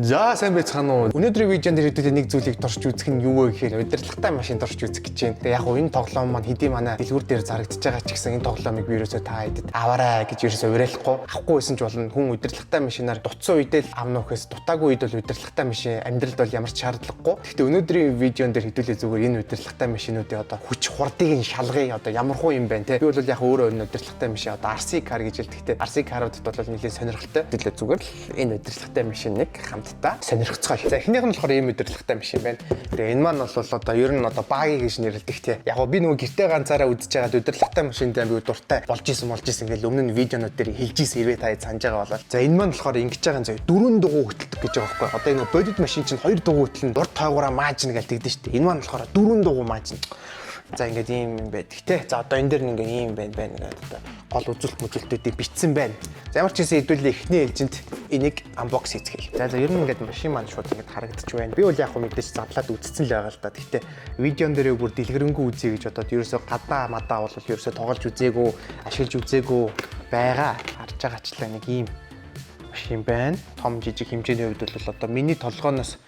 За сайн байцгаана уу. Өнөөдрийн видеонд ирээдүйд нэг зүйлийг туршиж үзэх нь юу вэ гэхээр удирдлагатай машин туршиж үзэх гэж байна. Тэгээ яг уу энэ тоглоом маань хэдий манай дэлгүүр дээр зарагдчихж байгаа ч гэсэн энэ тоглоомыг би ерөөсөө та хэдэд аваарай гэж ерөөсөө уриалахгүй. Авахгүй байсан ч болно. Хүн удирдлагатай машинаар дутсан үедээ л авна гэхээс дутаагүй үед бол удирдлагатай машин амьдралд бол ямар ч шаардлагагүй. Гэхдээ өнөөдрийн видеон дээр хэдүүлээ зүгээр энэ удирдлагатай машинуудын одоо хүч хурдыг нь шалгая одоо ямар хуу юм байна те. Би бол яг өөрөө энэ удирдлагатай машин одоо RC car гэж хэлдэг. RC car-уудад бол нэлээд сонирхолтой. Хэдүүлээ зүгээр л энэ удирдлагатай машиныг хамтдаа сонирхцгаая. За эхнийх нь болохоор ийм удирдлагатай машин байна. Тэгээ энэ маань бол одоо ер нь одоо баги гэж нэрлэдэг те. Яг би нөгөө гэртээ ганцаараа үзэж байгаад удирдлагатай машиндаа би дуртай болж исэн ингээл өмнө нь видеонууд дээр хэлж исэн ирээ та санаж байгаа болол. За энэ маань болохоор ингэж байгаа зөө 4 дугуй хөтэлдэг гэж байгаа байхгүй. Одоо энэ бодит машин чинь 2 дугуй хөтөлн дурд тойгоороо маажна гэж тэгдэж штэ. Энэ маань болохоор 4 дугуй маажна. За ингээд ийм юм байдаг те. За одоо энэ дээр нэг ийм байна гэдэг гол үзүүлэлт мүзүүлэлтүүдийг бичсэн байна. За ямар ч хэсэг хэдүүлээ эхний ээлжинд энийг unbox хийцгээе. За ер нь ингээд машин маань шууд ингээд харагдчих байна. Би бол яг хөө мэдээж задлаад үзсэн л байгаа л да. Гэхдээ видеон дээрээ бүр дэлгэрэнгүй үзье гэж бодоод ерөөсөө гадаа мадаа бол ерөөсөө тоглож үзээгүй, ашиглаж үзээгүй байгаа. Харж байгаачлаа нэг ийм машин байна. Том жижиг хэмжээний хувьд бол одоо миний толгооноос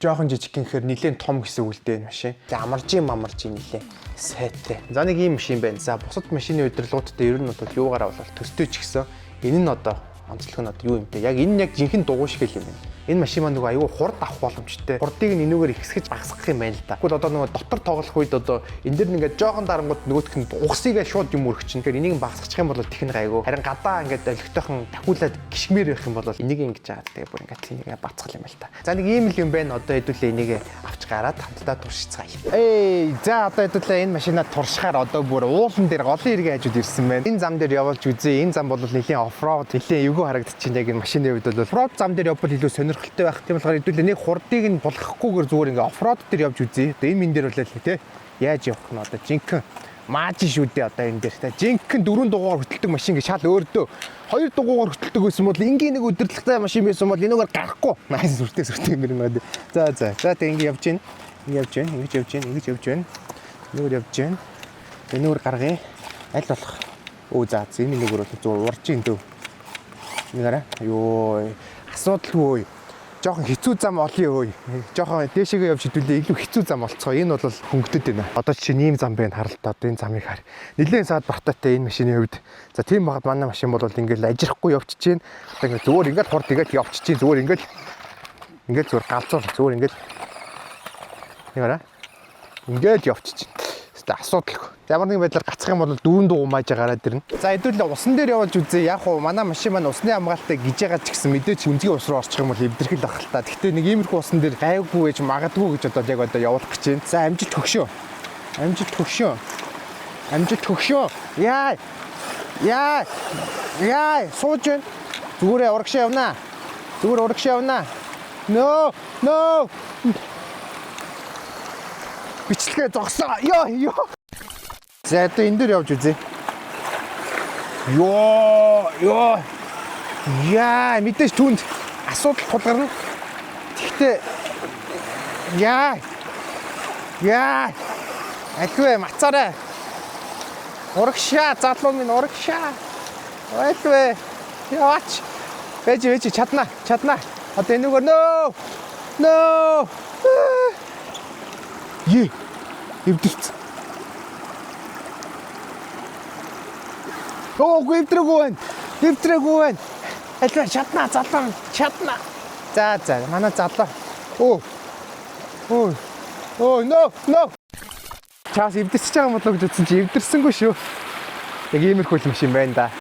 жоохон жижиг гэхээр нэлээд том гэсэн үг л дээ машин. За амаржийн нэлээд сайтай. За нэг ийм машин байна. За бусад машины удирдлагуудтай ер нь бол юугаараа бол төстэй ч гэсэн энэ нь одоо онцлог нь одоо юу юм бэ? Яг энэ нь яг жинхэнэ дугуй шиг л юм байна. Энэ машин маань нөгөө аюу хурд авах боломжтой. Хурдыг нь энүүгээр ихсгэж багасгах юм байна л да. Тэгвэл одоо нөгөө дотор тоглох үед одоо энэ дэр ингээд жоохон дарангууд нөгөөх нь угсыг шууд юм өргөчнө. Тэгэхээр энийг багасгачих юм бол техник айгу. Харин гадаа ингээд олигтойхон дахиулаад гიშгмээр байх юм бол энийг ингэж байгаа. Тэгээ бүр ингээд энийг бацгах юм байна л да. За нэг ийм л юм байна. Одоо хэдүүлээ энийг авч гараад хамтдаа туршицгаая. За одоо хэдүүлээ энэ машинаа туршихаар одоо бүр уулан дээр голын иргэн хажууд ирсэн байна. Энэ зам дээр явуулж үзье. Энэ зам бол нэлийн оффроуд, нэлийн эвгүй харагдчихээн яг энэ машины хувьд бол оффроуд зам дээр явбал илүү сонирхолтой байх. Тийм болохоор хэдүүлээ нэг хурдыг нь булгахгүйгээр зүгээр ингээ оффроуд дээр явж үзье. Одоо энэ мэн дээр болоо л те. Яаж явах нь одоо жинхэнэ мааж шүү дээ одоо энэ дээр те. Жинхэнэ 4 дугаар хөтэлдэг машин гээ шал өөртөө 2 дугаар хөтэлдэг байсан бол ингийн нэг удирдлагатай машин байсан бол энэгээр гарахгүй. Найс сүртэй юм байна. За тэг ингээ явж гин. Ингэж явж гин. Нүгээр явж гин. Энэгээр гаргая. Аль болох. За энэ нүгээр бол зүгээр урж ин дөө. Нэгээрээ. Йоо асуудалгүй. Жохон хэцүү зам олъё өө. Жохон дээшээгээ явж хэдүүлээ илүү хэцүү зам болцгоо. Энэ бол хөнгөдөд байна. Одоо жишээ нь ийм зам байна харалт. Одоо энэ замыг хар. Нилээн саад бартаатай энэ машины хувьд. За тийм багт манай машин бол ингээл ажирахгүй явчихж чинь. Одоо ингээд зүгээр ингээд хурд ингээд явчихж чинь. Зүгээр ингээд зүгээр галзуул зүгээр ингээд. Нэгээрээ. Ингээд явчихж чинь. Тэ асуудалгүй. Ямар нэгэн байдлаар гацах юм бол 4 дугуй мааж гараад ирнэ. За хэдүүлээ усан дээр явуулж үзье. Яг уу манай машин маань усны хамгаалалтаа гиж байгаа ч гэсэн мэдээч үнзгийн ус руу орчих юм бол эвдэрхэл ах л та. Гэхдээ нэг иймэрхүү усан дээр гайгүй гэж магадгүй гэж одоо яг одоо явуулах гэж байна. За амжилт хөгшөө. Яа. Сууж байна. Зүгээр урагшаа явна. No. Бичлэгээ зогсоо. Йоо. За одоо энэ дээр явж үзье. Йоо. Яа, мэдээж түнд асуудал тулгарна. Гэхдээ яа. Альвэ мацаарай. Урагшаа, залуу минь урагшаа. Альвэ. Яваач. Бэж чадна. Одоо энэгээр нөө. Эвдэрч. Эвдрээгүй байна. Альва чадна, залуу. Чадна. За, манай залуу. No. Чаас эвдэрч байгаа юм болоо гэж утсан чи эвдэрсэнгүй шүү. Яг иймэрхүү машин байна да.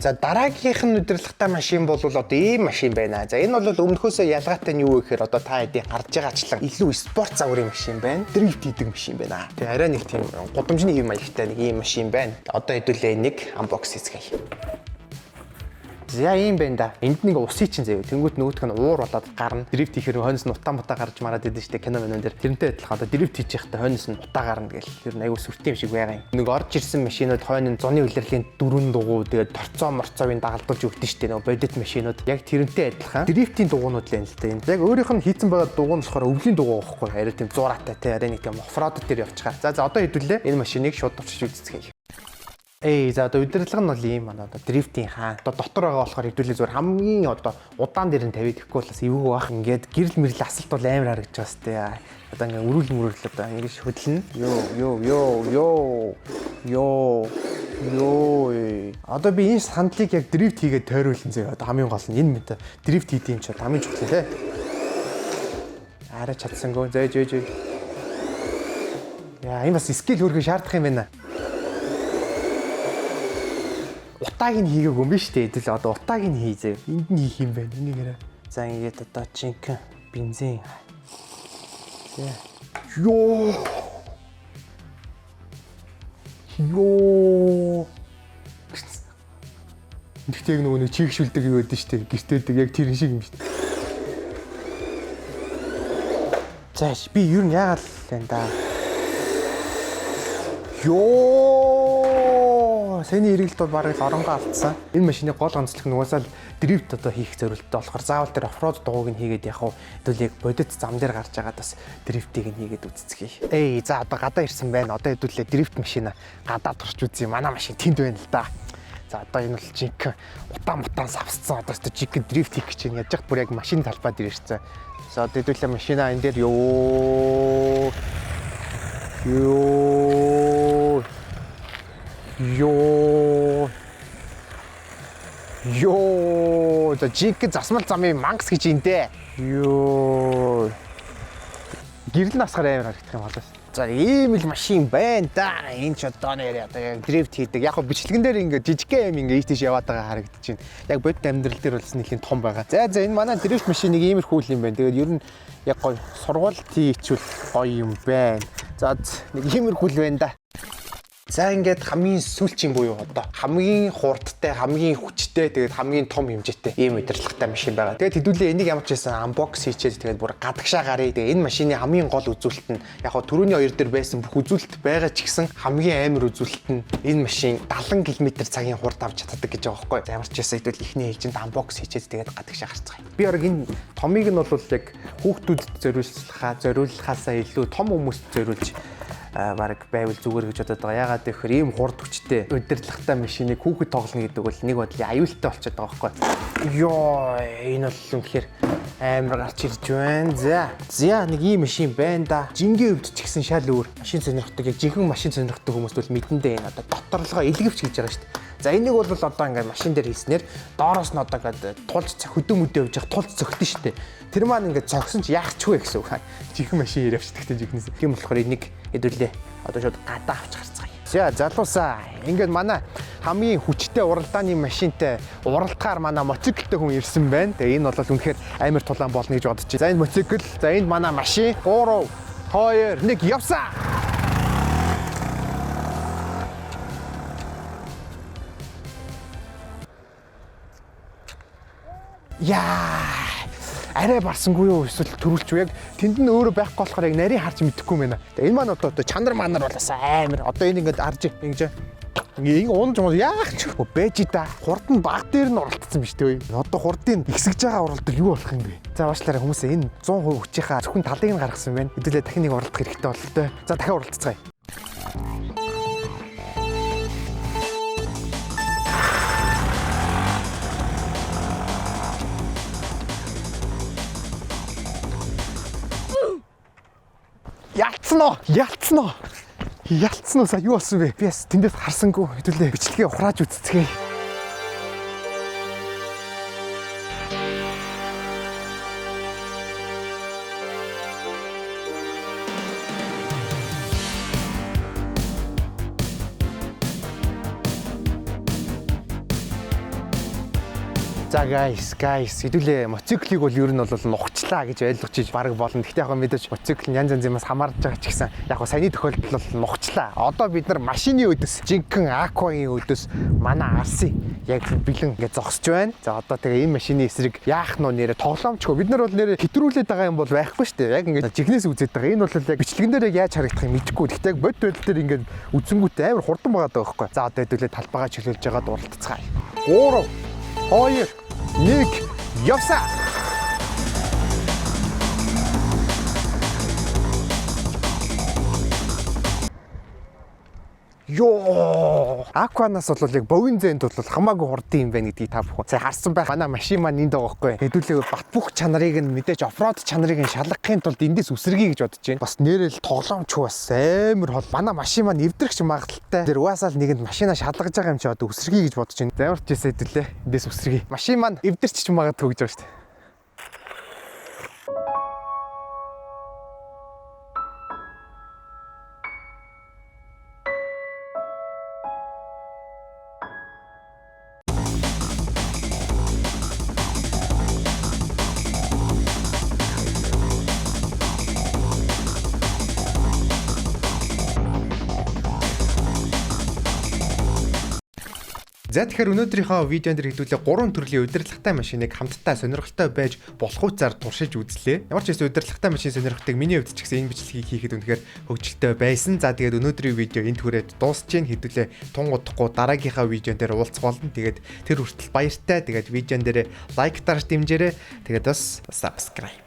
За дараагийнх нь удирдлагатай машин бол одоо ийм машин байна. За энэ бол өмнөхөөсөө ялгаатай нь юу вэ гэхээр одоо та хэдий гарч байгаачлан илүү спорт загварын машин байна. Дрифт хийдэг машин байна. Тэгээ арай нэг тийм гудамжны хэв маягтай нэг ийм машин байна. Одоо хэдүүлээ нэг unbox хийцгээе. За ийм байна да. Энд нэг усын чинь заяа. Тэнгүүт нөгөөх нь уур болоод гарна. Дрифт хийхээр хойноос нь утаа гарч мараад идэв штэ кино мөн дээр. Тэрнтэй адилхан одоо дрифт хийж байхдаа хойноос нь утаа гарна гэл. Тэр нь аюу сүртэй юм шиг байгаа юм. Нэг орж ирсэн машинууд хойно зуны улирлын 4 дугуй тэгээд торцоо-морцоовын дагалдуулж өгдөн штэ нөгөө бодит машинууд. Яг тэрнтэй адилхан дрифтийн дугуйнууд л байна л да. Энэ яг өөрийнх нь хийцэн байгаа дугуй нь болохоор өвлийн дугуй байхгүй. Арай тийм зураатай те арай нэг тийм оффроуд дээр явчихаар. За одоо хэдүүлээ энэ машиныг шууд туршиж үзцгээе. За одоо удирдлага нь бол ийм байна. Одоо дрифтийн хаан. Одоо дотор байгаа болохоор хэвдүүлээ зүгээр хамгийн одоо удаан дээр нь тавиад ихгүй болоос эвгүй бах. Ингээд гэрэл мэрэл асалт бол амар харагдаж байгаа сте. Одоо ингээд өрүүл одоо ингэж хөдлөнө. Йоо. Одоо би энэ сандлыг яг дрифт хийгээд тойруулсан зөө. Одоо хамгийн гол нь энэ мэт дрифт хийх юм чи хамгийн чухал те. Арай чадсангүй. Зөө. Яа, энэ бас скил хөргө шаардах юм байна. Утааг нь хийгээгүй юм биш үү? Хэдүүл одоо утааг нь хийзээ. Энд нь хийх юм байна. Энийгээрээ. За ингээд одоо жинхэнэ бензин. Йоо. Тэгтээ нөгөө нэг чигшүүлдэг юу гэдэг штеп гэртээдэг яг тэр шиг юм штеп. Зааш би юу нь яагаад л энэ да. Йоо. Сэний хэрэгэлд бол барыг оронгоо алдсан. Энэ машины гол онцлог нь угаасаа л дрифт одоо хийх зорилттой болохоор заавал тэр оффроуд дугуйг нь хийгээд явах уу. Хэдүүл яг бодит зам дээр гарч байгаа бас дрифтийг нь хийгээд үзцгээе. За одоо гадаа ирсэн байна. Одоо хэдүүлээ дрифт машина гадаад турч үзье. Манай машин тэнд байна л да. За одоо энэ бол жинхэнэ утаан савсцсан. Одоо жинхэнэ дрифт хийх гэж яаж яах бүр яг машин талбай дээр ирсэн. За одоо хэдүүлээ машина энэ дээр Йоо. За жинхэнэ засмал замын мангас гэж энэ. Йоо. Гэрэл насгаар амар харагдах юм болоос. За ийм л машин байна да. Энэ ч одоо нэр одоо яг дрифт хийдэг. Яг бичлэгэн дээр ингээд жижигхэн юм ингээд ийш яваад байгаа харагдаж байна. Яг бодит амьдрал дээр болсон нэлийн том байгаа. За энэ манай дрифт машиныг иймэрхүү юм байна. Тэгээд ер нь яг гоё сургуульд хийчихвэл гоё юм байна. За нэг иймэрхүү л байна да. За ингээд хамгийн сүүлчийн буюу одоо хамгийн хурдтай, хамгийн хүчтэй, тэгээд хамгийн том хэмжээтэй ийм удирдлагатай машин байгаа. Тэгээд хэдүүлээ энийг ямар ч байсан анбокс хийчээд тэгээд бүр гадагшаа гарыг. Тэгээд энэ машины хамгийн гол үзүүлэлт нь яг хоо түрүүний хоёр дээр байсан бүх үзүүлэлт байгаа ч гэсэн хамгийн амар үзүүлэлт нь энэ машин 70 км/цагийн хурд авч чаддаг гэж байгаа байхгүй. За ямар ч байсан хэдүүл ихний ээлжинд анбокс хийчээд тэгээд гадагшаа гарцгаая. Би яг энэ томыг нь бол яг хүүхдүүдэд зориулахаасаа илүү том хүмүүст зориулж бараг байвал зүгээр гэж бодоод байгаа. Ягаад гэхээр ийм хурд хүчтэй удирдлагатай машиныг хүүхэд тоглоно гэдэг бол нэг бодлын аюултай болчиход байгаа байхгүй. Йоо, энэ бол үнэхээр амар гарч ирж байна. За нэг ийм машин байна да. Жингийн өвд ч гэсэн шал өөр. Машин сонирхдаг яг жинхэнэ машин сонирхдаг хүмүүс бол мэдэндээ энэ одоо доторлогоо илгэвч гэж байгаа шүү дээ. За энийг бол одоо ингээд машин дээр хийснээр доороос нь одоо ингээд тулж хөдөө явж явах тулж цогтөн шүү дээ. Тэр маань ингээд цогсон чи яах ч вэ гэсэн үг. Жинхэнэ машин явчихдаг жинхэнэс. Тийм болохоор энийг хэдүүлээ одоо шууд гадаа авч гарцгаая. За залуусаа ингээд манай хамгийн хүчтэй уралдааны машинтай уралдахаар манай моциклтэй хүн ирсэн байна. Тэгээ энэ бол үнэхээр амар тулаан болно гэж бодож байна. За энэ моцикл, за энэ манай машин 3 2 1 явсаа. Яа. Арай барсангүй юу эсвэл төрүүлч үү яг тэнд нь өөрөө байхгүй болохоор яг нарийн харж мэдэхгүй юм байна. Тэгээ энэ маань одоо чанар манар болоосаа амар. Одоо энэ ингээд арж ингэж ингээ унж яах ч бэж да. Хурд нь баг дээр нь уралдсан биш үү? Одоо хурдын ихсэж байгаа уралдал юу болох юм бэ? За уучлаарай хүмүүсээ энэ 100% хүчийнхаа зөвхөн талыг нь гаргасан байна. Хэдүүлээ дахин нэг уралдах хэрэгтэй бололтой. За дахиад уралдацгаая. Ялцсан уу? Са юу болсон бэ? Би бас тэндээс харсангүй. Хэдүүлээ бичлэгээ ухрааж үзцгээе. За guys хэдүүлээ моциклыг бол ер нь бол нухчлаа гэж ойлгож иж баг болно. Гэхдээ яг мэдээж моцикл нь янз янзаас хамаарч байгаа ч гэсэн яг саяны тохиолдолд бол нухчлаа. Одоо бид нар машины өдөс, жинхэнэ аквагийн өдөс манай арсын яг бэлэн ингээд зогсож байна. За одоо тэгээ энэ машины эсрэг яах нь нэрэ тоглоомчгүй. Бид нар бол нэрэ хэтрүүлээд байгаа юм бол байхгүй шүү дээ. Яг ингээд жигнэс үзээд байгаа. Энэ бол яг бичлэгэн дээр яг яаж харагдах юм мэдэхгүй. Гэхдээ яг бод байдал дээр ингээд үзэнгүүтээ амар хурдан байгаа даа байхгүй. За одоо хэдүүлээ талбайгаа чөлөөлж байгаа дуралцгаая. 3 2 1 явсаа. Йоо. Aquanаас бол яг бовын зээнд бол хамаагүй хурдан юм байна гэдгийг та бүхэн сая харсан байх. Манай машин маань энд байгаа байхгүй. Хэдүүлээ бат бөх чанарыг нь мэдээж оффроуд чанарыг нь шалгахын тулд эндээс үсэргий гэж бодож байна. Бас нэрэл тоглоомч бас амар хол. Манай машин маань эвдрэгч магадaltaй. Тэр угаасаа л нэгэнд машинаа шалгаж байгаа юм чи одоо үсэргий гэж бодож байна. Зааварч ийсэ хэдүүлээ. Эндээс үсэргий. Машин маань эвдэрч ч магадгүй гэж байна шүү дээ. За тэгэхээр өнөөдрийнхөө видеонд хэдүүлээ 3 төрлийн удирдлагатай машиныг хамтдаа сонирхолтой байж болох үцаар туршиж үзлээ. Ямар ч байсан удирдлагатай машин сонирхдаг миний хувьд ч гэсэн энэ бичлэгийг хийхэд үнэхээр хөгжилтэй байсан. За тэгээд өнөөдрийн видео энд хүрээд дуусч जैन хэдүүлээ тун удахгүй дараагийнхаа видеон дээр уулзах болно. Тэгээд тэр хүртэл баяртай. Тэгээд видеон дээр лайк дарж дэмжээрэй. Тэгээд бас subscribe